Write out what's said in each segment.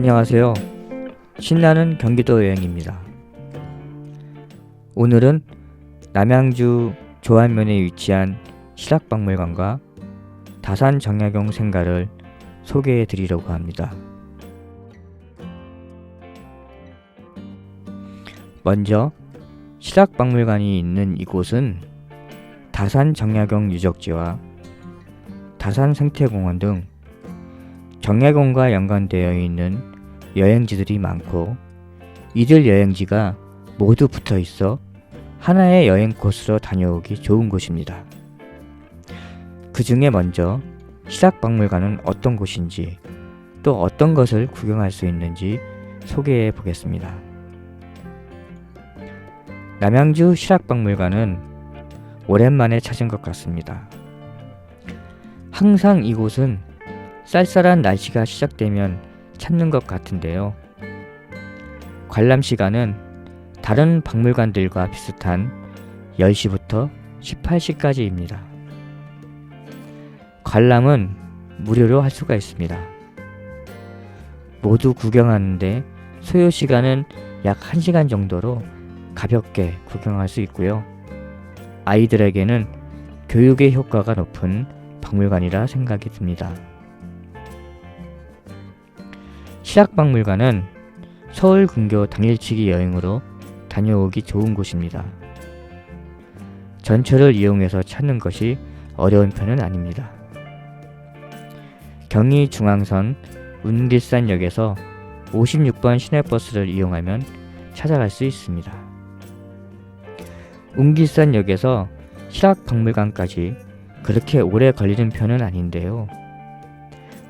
안녕하세요. 신나는 경기도 여행입니다. 오늘은 남양주 조안면에 위치한 실학박물관과 다산 정약용 생가를 소개해 드리려고 합니다. 먼저 실학박물관이 있는 이곳은 다산 정약용 유적지와 다산 생태공원 등 정약용과 연관되어 있는 여행지들이 많고, 이들 여행지가 모두 붙어 있어 하나의 여행 코스로 다녀오기 좋은 곳입니다. 그 중에 먼저 실학박물관은 어떤 곳인지, 또 어떤 것을 구경할 수 있는지 소개해 보겠습니다. 남양주 실학박물관은 오랜만에 찾은 것 같습니다. 항상 이곳은 쌀쌀한 날씨가 시작되면 찾는 것 같은데요. 관람 시간은 다른 박물관들과 비슷한 10시부터 18시까지입니다. 관람은 무료로 할 수가 있습니다. 모두 구경하는데 소요 시간은 약 1시간 정도로 가볍게 구경할 수 있고요. 아이들에게는 교육의 효과가 높은 박물관이라 생각이 듭니다. 실학박물관은 서울 근교 당일치기 여행으로 다녀오기 좋은 곳입니다. 전철을 이용해서 찾는 것이 어려운 편은 아닙니다. 경의중앙선 운길산역에서 56번 시내버스를 이용하면 찾아갈 수 있습니다. 운길산역에서 실학박물관까지 그렇게 오래 걸리는 편은 아닌데요.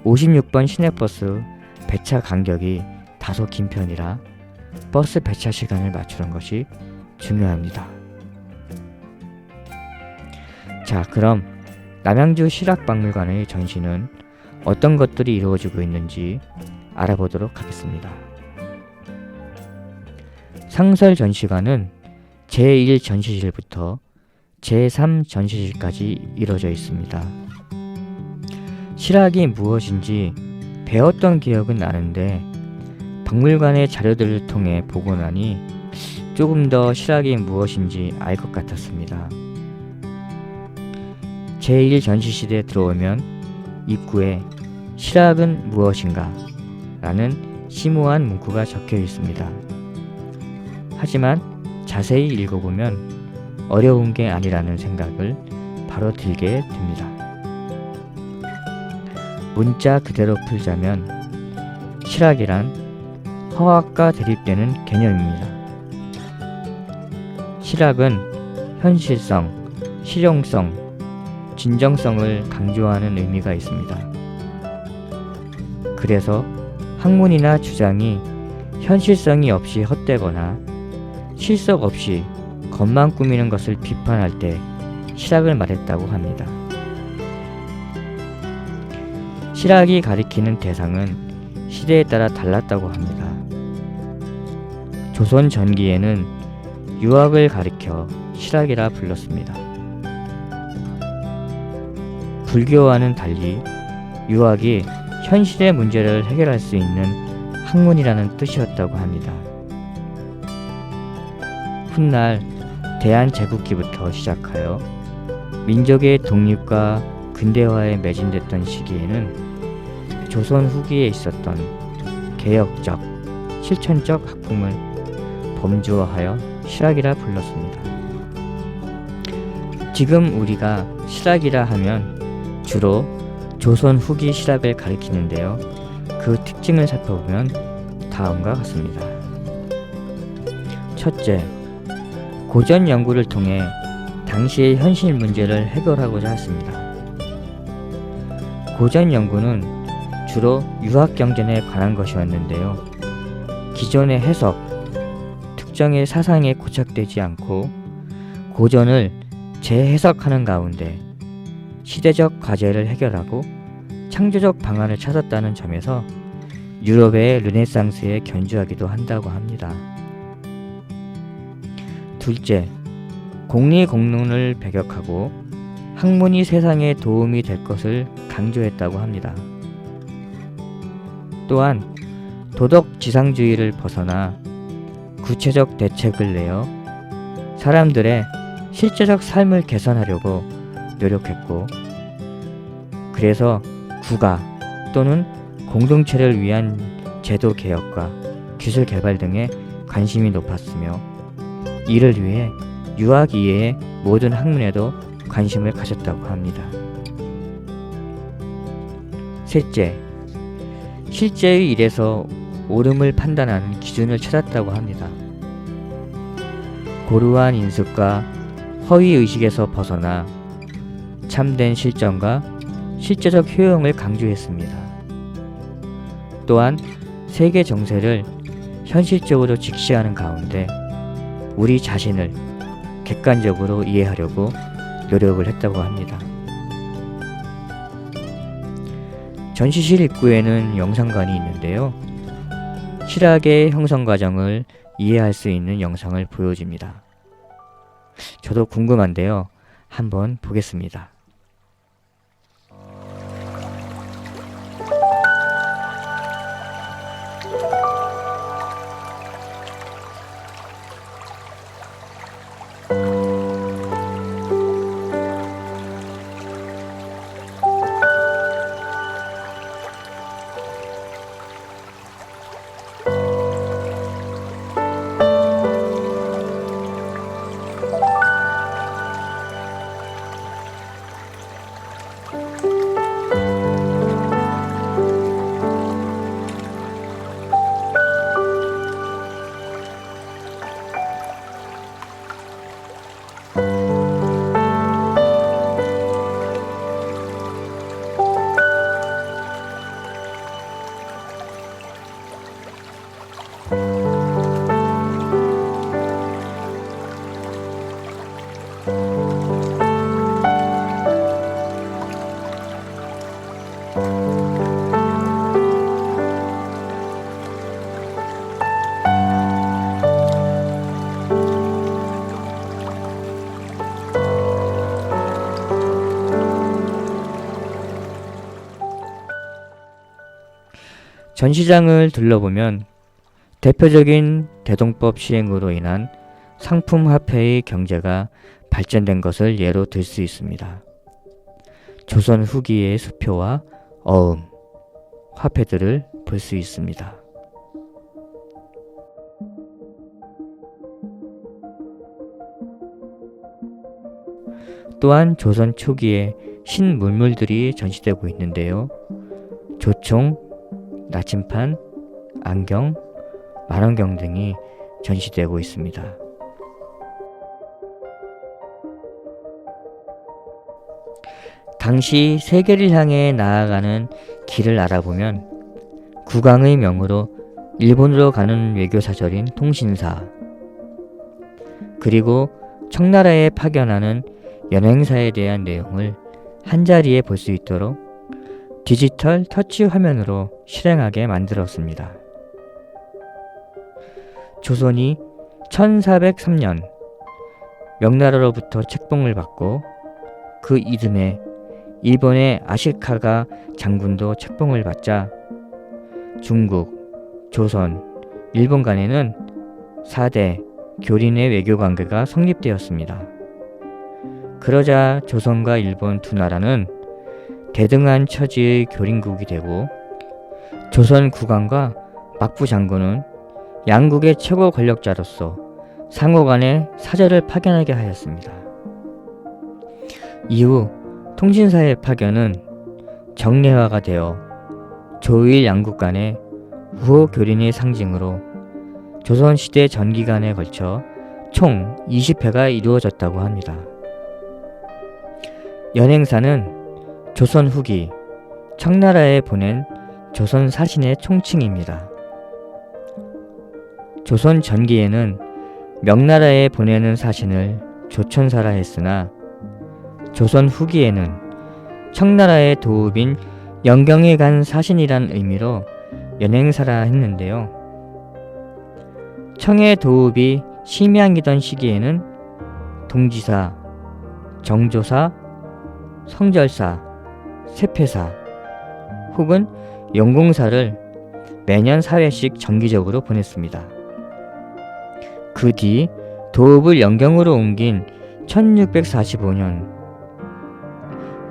56번 시내버스 배차 간격이 다소 긴 편이라 버스 배차 시간을 맞추는 것이 중요합니다. 자, 그럼 남양주 실학박물관의 전시는 어떤 것들이 이루어지고 있는지 알아보도록 하겠습니다. 상설 전시관은 제1전시실부터 제3전시실까지 이루어져 있습니다. 실학이 무엇인지 배웠던 기억은 나는데, 박물관의 자료들을 통해 보고 나니 조금 더 실학이 무엇인지 알 것 같았습니다. 제1전시실에 들어오면 입구에 실학은 무엇인가? 라는 심오한 문구가 적혀 있습니다. 하지만 자세히 읽어보면 어려운 게 아니라는 생각을 바로 들게 됩니다. 문자 그대로 풀자면 실학이란 허학과 대립되는 개념입니다. 실학은 현실성, 실용성, 진정성을 강조하는 의미가 있습니다. 그래서 학문이나 주장이 현실성이 없이 헛되거나 실속 없이 겉만 꾸미는 것을 비판할 때 실학을 말했다고 합니다. 실학이 가리키는 대상은 시대에 따라 달랐다고 합니다. 조선 전기에는 유학을 가리켜 실학이라 불렀습니다. 불교와는 달리 유학이 현실의 문제를 해결할 수 있는 학문이라는 뜻이었다고 합니다. 훗날 대한제국기부터 시작하여 민족의 독립과 근대화에 매진됐던 시기에는 조선 후기에 있었던 개혁적, 실천적 학풍을 범주화하여 실학이라 불렀습니다. 지금 우리가 실학이라 하면 주로 조선 후기 실학을 가리키는데요. 그 특징을 살펴보면 다음과 같습니다. 첫째, 고전 연구를 통해 당시의 현실 문제를 해결하고자 했습니다. 고전 연구는 주로 유학경전에 관한 것이었는데요. 기존의 해석, 특정의 사상에 고착되지 않고 고전을 재해석하는 가운데 시대적 과제를 해결하고 창조적 방안을 찾았다는 점에서 유럽의 르네상스에 견주하기도 한다고 합니다. 둘째, 공리공론을 배격하고 학문이 세상에 도움이 될 것을 강조했다고 합니다. 또한 도덕지상주의를 벗어나 구체적 대책을 내어 사람들의 실제적 삶을 개선하려고 노력했고, 그래서 국가 또는 공동체를 위한 제도 개혁과 기술 개발 등에 관심이 높았으며, 이를 위해 유학 이외의 모든 학문에도 관심을 가졌다고 합니다. 셋째, 실제의 일에서 옳음을 판단하는 기준을 찾았다고 합니다. 고루한 인습과 허위의식에서 벗어나 참된 실전과 실제적 효용을 강조했습니다. 또한 세계 정세를 현실적으로 직시하는 가운데 우리 자신을 객관적으로 이해하려고 노력을 했다고 합니다. 전시실 입구에는 영상관이 있는데요. 실학의 형성 과정을 이해할 수 있는 영상을 보여줍니다. 저도 궁금한데요. 한번 보겠습니다. 전시장을 둘러보면 대표적인 대동법 시행으로 인한 상품 화폐의 경제가 발전된 것을 예로 들 수 있습니다. 조선 후기의 수표와 어음, 화폐들을 볼 수 있습니다. 또한 조선 초기에 신문물들이 전시되고 있는데요. 조총, 나침판, 안경, 만원경 등이 전시되고 있습니다. 당시 세계를 향해 나아가는 길을 알아보면 국왕의 명으로 일본으로 가는 외교사절인 통신사, 그리고 청나라에 파견하는 연행사에 대한 내용을 한자리에 볼 수 있도록 디지털 터치 화면으로 실행하게 만들었습니다. 조선이 1403년 명나라로부터 책봉을 받고 그 이듬해 일본의 아시카가 장군도 책봉을 받자 중국, 조선, 일본 간에는 4대 교린의 외교관계가 성립되었습니다. 그러자 조선과 일본 두 나라는 대등한 처지의 교린국이 되고, 조선 국왕과 막부 장군은 양국의 최고 권력자로서 상호 간에 사절을 파견하게 하였습니다. 이후 통신사의 파견은 정례화가 되어 조일 양국 간의 우호 교린의 상징으로 조선시대 전기간에 걸쳐 총 20회가 이루어졌다고 합니다. 연행사는 조선 후기 청나라에 보낸 조선 사신의 총칭입니다. 조선 전기에는 명나라에 보내는 사신을 조천사라 했으나 조선 후기에는 청나라의 도읍인 영경에 간 사신이란 의미로 연행사라 했는데요. 청의 도읍이 심양이던 시기에는 동지사, 정조사, 성절사, 세패사 혹은 영공사를 매년 4회씩 정기적으로 보냈습니다. 그 뒤 도읍을 영경으로 옮긴 1645년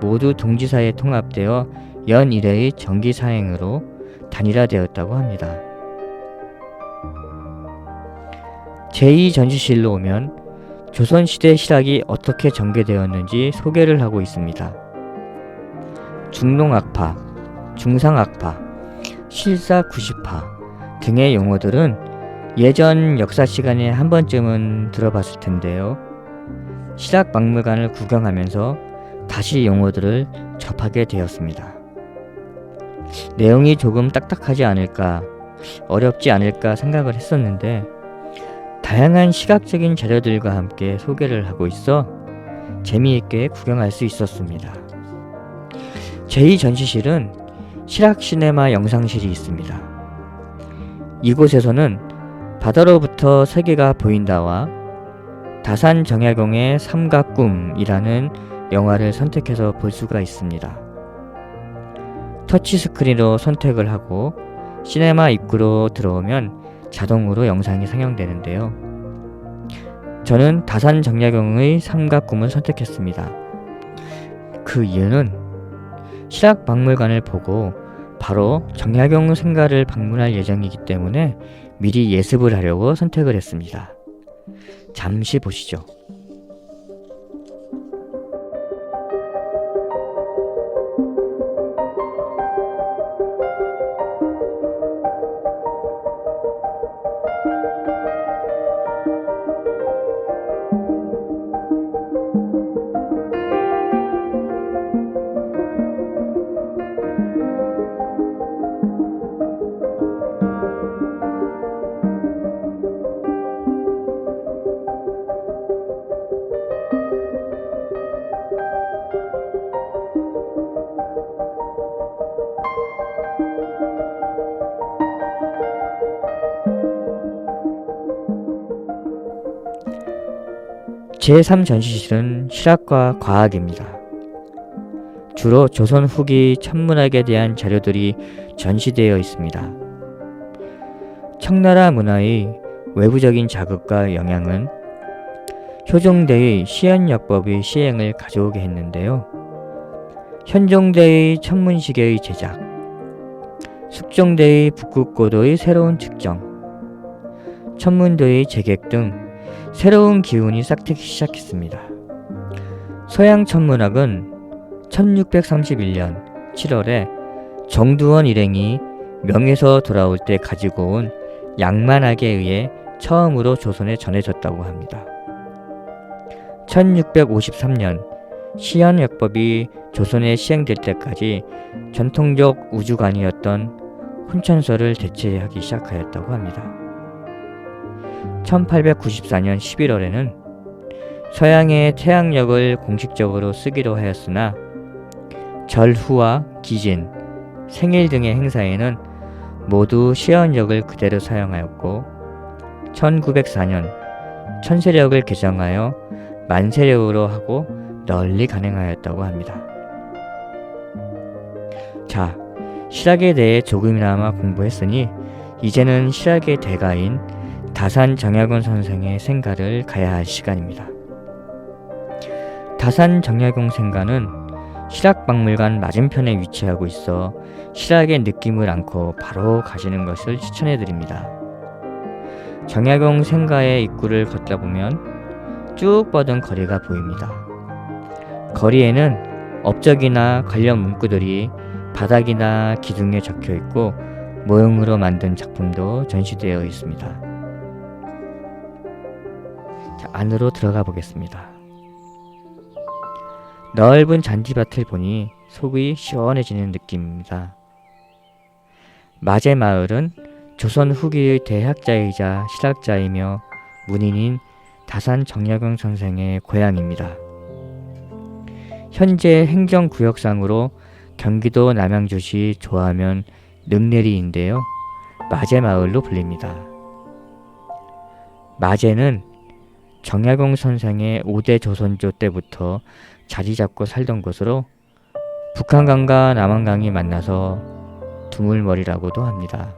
모두 동지사에 통합되어 연 1회의 정기 사행으로 단일화되었다고 합니다. 제2전시실로 오면 조선시대 실학이 어떻게 전개되었는지 소개를 하고 있습니다. 중농학파, 중상학파, 실사90파 등의 용어들은 예전 역사 시간에 한 번쯤은 들어봤을 텐데요. 실학박물관을 구경하면서 다시 용어들을 접하게 되었습니다. 내용이 조금 딱딱하지 않을까, 어렵지 않을까 생각을 했었는데 다양한 시각적인 자료들과 함께 소개를 하고 있어 재미있게 구경할 수 있었습니다. 제2전시실은 실학시네마 영상실이 있습니다. 이곳에서는 바다로부터 세계가 보인다와 다산 정약용의 삼각꿈이라는 영화를 선택해서 볼 수가 있습니다. 터치스크린으로 선택을 하고 시네마 입구로 들어오면 자동으로 영상이 상영되는데요. 저는 다산 정약용의 삼각꿈을 선택했습니다. 그 이유는 실학박물관을 보고 바로 정약용 생가를 방문할 예정이기 때문에 미리 예습을 하려고 선택을 했습니다. 잠시 보시죠. 제3전시실은 실학과 과학입니다. 주로 조선 후기 천문학에 대한 자료들이 전시되어 있습니다. 청나라 문화의 외부적인 자극과 영향은 효종대의 시연역법의 시행을 가져오게 했는데요. 현종대의 천문시계의 제작, 숙종대의 북극고도의 새로운 측정, 천문도의 재객 등 새로운 기운이 싹트기 시작했습니다. 서양 천문학은 1631년 7월에 정두원 일행이 명에서 돌아올 때 가지고 온 양만학에 의해 처음으로 조선에 전해졌다고 합니다. 1653년 시연역법이 조선에 시행될 때까지 전통적 우주관이었던 혼천설을 대체하기 시작하였다고 합니다. 1894년 11월에는 서양의 태양력을 공식적으로 쓰기로 하였으나 절후와 기진, 생일 등의 행사에는 모두 시연력을 그대로 사용하였고 1904년 천세력을 개정하여 만세력으로 하고 널리 간행하였다고 합니다. 자, 실학에 대해 조금이나마 공부했으니 이제는 실학의 대가인 다산 정약용 선생의 생가를 가야 할 시간입니다. 다산 정약용 생가는 실학박물관 맞은편에 위치하고 있어 실학의 느낌을 않고 바로 가시는 것을 추천해드립니다. 정약용 생가의 입구를 걷다 보면 쭉 뻗은 거리가 보입니다. 거리에는 업적이나 관련 문구들이 바닥이나 기둥에 적혀 있고 모형으로 만든 작품도 전시되어 있습니다. 자, 안으로 들어가 보겠습니다. 넓은 잔디밭을 보니 속이 시원해지는 느낌입니다. 마제마을은 조선 후기의 대학자이자 실학자이며 문인인 다산 정약용 선생의 고향입니다. 현재 행정구역상으로 경기도 남양주시 조하면 능내리인데요. 마제마을로 불립니다. 마제는 정약용 선생의 5대 조선조 때부터 자리 잡고 살던 곳으로 북한강과 남한강이 만나서 두물머리라고도 합니다.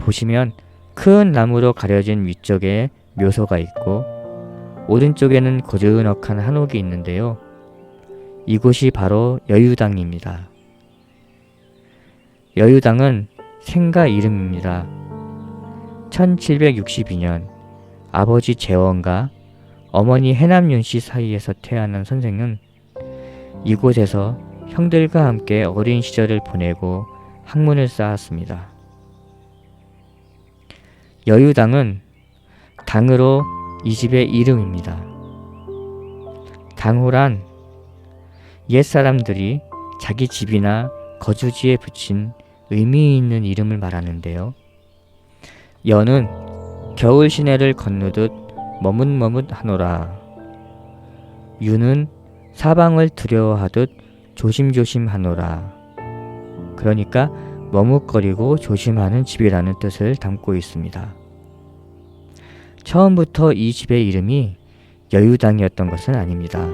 보시면 큰 나무로 가려진 위쪽에 묘소가 있고 오른쪽에는 고즈넉한 한옥이 있는데요. 이곳이 바로 여유당입니다. 여유당은 생가 이름입니다. 1762년 아버지 재원과 어머니 해남윤씨 사이에서 태어난 선생은 이곳에서 형들과 함께 어린 시절을 보내고 학문을 쌓았습니다. 여유당은 당으로 이 집의 이름입니다. 당호란 옛사람들이 자기 집이나 거주지에 붙인 의미 있는 이름을 말하는데요. 여는 겨울 시내를 건너듯 머뭇머뭇하노라. 유는 사방을 두려워하듯 조심조심하노라. 그러니까 머뭇거리고 조심하는 집이라는 뜻을 담고 있습니다. 처음부터 이 집의 이름이 여유당이었던 것은 아닙니다.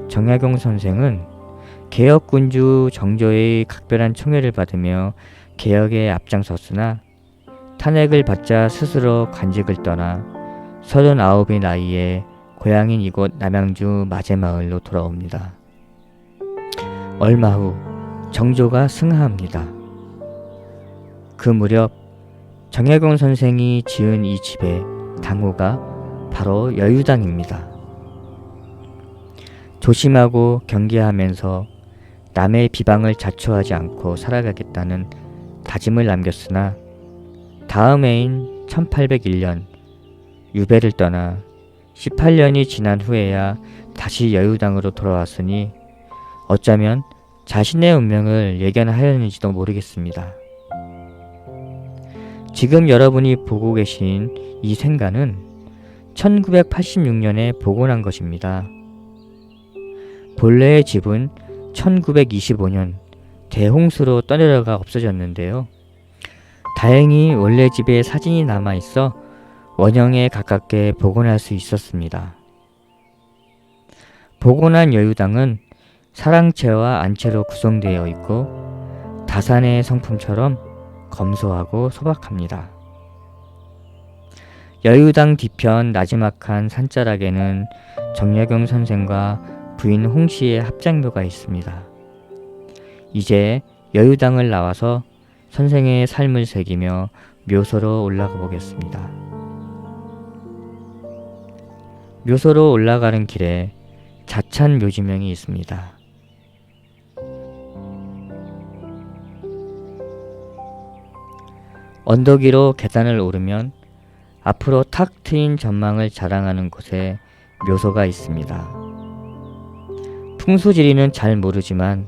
정약용 선생은 개혁군주 정조의 각별한 총애를 받으며 개혁에 앞장섰으나 탄핵을 받자 스스로 관직을 떠나 39의 나이에 고향인 이곳 남양주 마제마을로 돌아옵니다. 얼마 후 정조가 승하합니다. 그 무렵 정약용 선생이 지은 이 집의 당호가 바로 여유당입니다. 조심하고 경계하면서 남의 비방을 자초하지 않고 살아가겠다는 다짐을 남겼으나 다음 해인 1801년 유배를 떠나 18년이 지난 후에야 다시 여유당으로 돌아왔으니 어쩌면 자신의 운명을 예견하였는지도 모르겠습니다. 지금 여러분이 보고 계신 이 생가는 1986년에 복원한 것입니다. 본래의 집은 1925년 대홍수로 떠내려가 없어졌는데요. 다행히 원래 집에 사진이 남아있어 원형에 가깝게 복원할 수 있었습니다. 복원한 여유당은 사랑채와 안채로 구성되어 있고 다산의 성품처럼 검소하고 소박합니다. 여유당 뒤편 나지막한 산자락에는 정약용 선생과 부인 홍씨의 합장묘가 있습니다. 이제 여유당을 나와서 선생의 삶을 새기며 묘소로 올라가 보겠습니다. 묘소로 올라가는 길에 자찬 묘지명이 있습니다. 언덕 위로 계단을 오르면 앞으로 탁 트인 전망을 자랑하는 곳에 묘소가 있습니다. 풍수지리는 잘 모르지만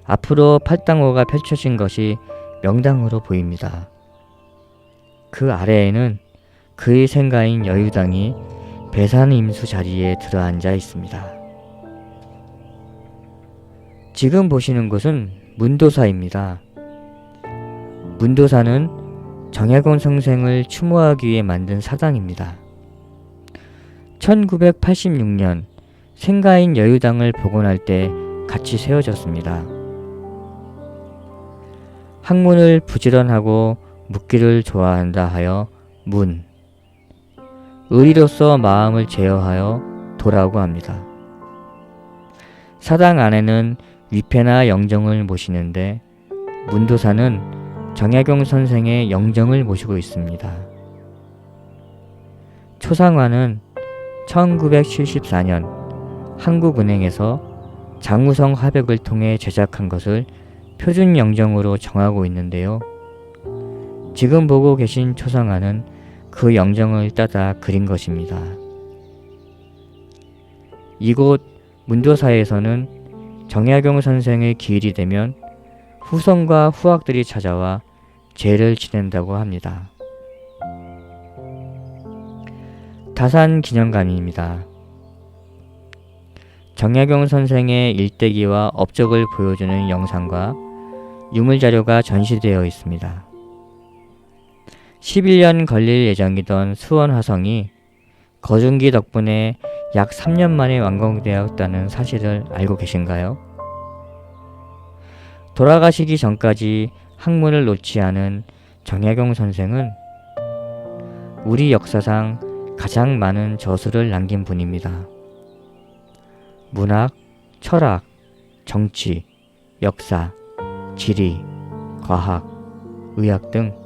앞으로 팔당호가 펼쳐진 것이 명당으로 보입니다. 그 아래에는 그의 생가인 여유당이 배산임수 자리에 들어앉아 있습니다. 지금 보시는 곳은 문도사입니다. 문도사는 정약용 선생을 추모하기 위해 만든 사당입니다. 1986년 생가인 여유당을 복원할 때 같이 세워졌습니다. 학문을 부지런하고 묻기를 좋아한다 하여 문, 의리로서 마음을 제어하여 도라고 합니다. 사당 안에는 위패나 영정을 모시는데 문도사는 정약용 선생의 영정을 모시고 있습니다. 초상화는 1974년 한국은행에서 장우성 화백을 통해 제작한 것을 표준 영정으로 정하고 있는데요. 지금 보고 계신 초상화는 그 영정을 따다 그린 것입니다. 이곳 문도사에서는 정약용 선생의 기일이 되면 후손과 후학들이 찾아와 제를 지낸다고 합니다. 다산 기념관입니다. 정약용 선생의 일대기와 업적을 보여주는 영상과 유물자료가 전시되어 있습니다. 11년 걸릴 예정이던 수원 화성이 거중기 덕분에 약 3년 만에 완공되었다는 사실을 알고 계신가요? 돌아가시기 전까지 학문을 놓지 않은 정약용 선생은 우리 역사상 가장 많은 저술을 남긴 분입니다. 문학, 철학, 정치, 역사, 지리, 과학, 의학 등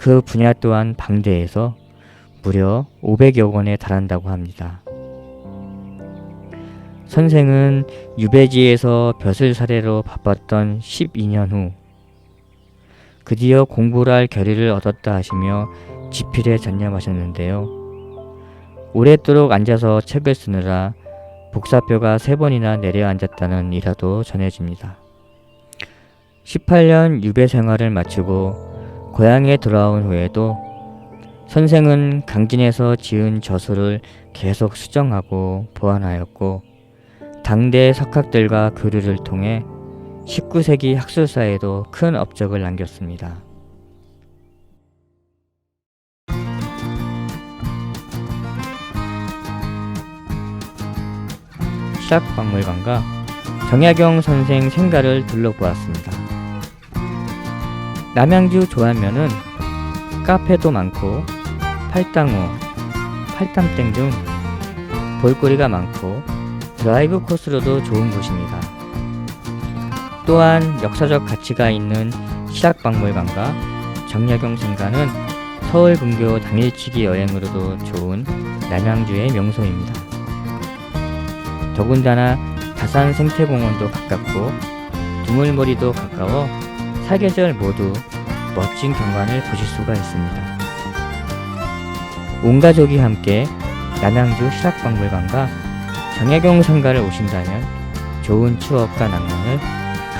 그 분야 또한 방대해서 무려 500여 권에 달한다고 합니다. 선생은 유배지에서 벼슬사례로 바빴던 12년 후 드디어 공부를 할 결의를 얻었다 하시며 집필에 전념하셨는데요. 오랫도록 앉아서 책을 쓰느라 복사뼈가 3번이나 내려앉았다는 일화도 전해집니다. 18년 유배 생활을 마치고 고향에 돌아온 후에도 선생은 강진에서 지은 저술을 계속 수정하고 보완하였고 당대 석학들과 교류를 통해 19세기 학술사에도 큰 업적을 남겼습니다. 시학박물관과 정약용 선생 생가를 둘러보았습니다. 남양주 조안면은 카페도 많고 팔당호, 팔담땡 등 볼거리가 많고 드라이브 코스로도 좋은 곳입니다. 또한 역사적 가치가 있는 시학박물관과 정약용 생가는 서울 근교 당일치기 여행으로도 좋은 남양주의 명소입니다. 더군다나 다산 생태공원도 가깝고 두물머리도 가까워 사계절 모두 멋진 경관을 보실 수가 있습니다. 온 가족이 함께 남양주 시학박물관과 정약용 생가를 오신다면 좋은 추억과 낭만을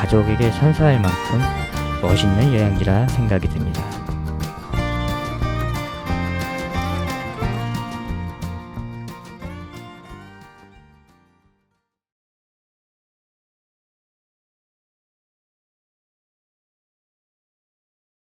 가족에게 선사할 만큼 멋있는 여행지라 생각이 듭니다.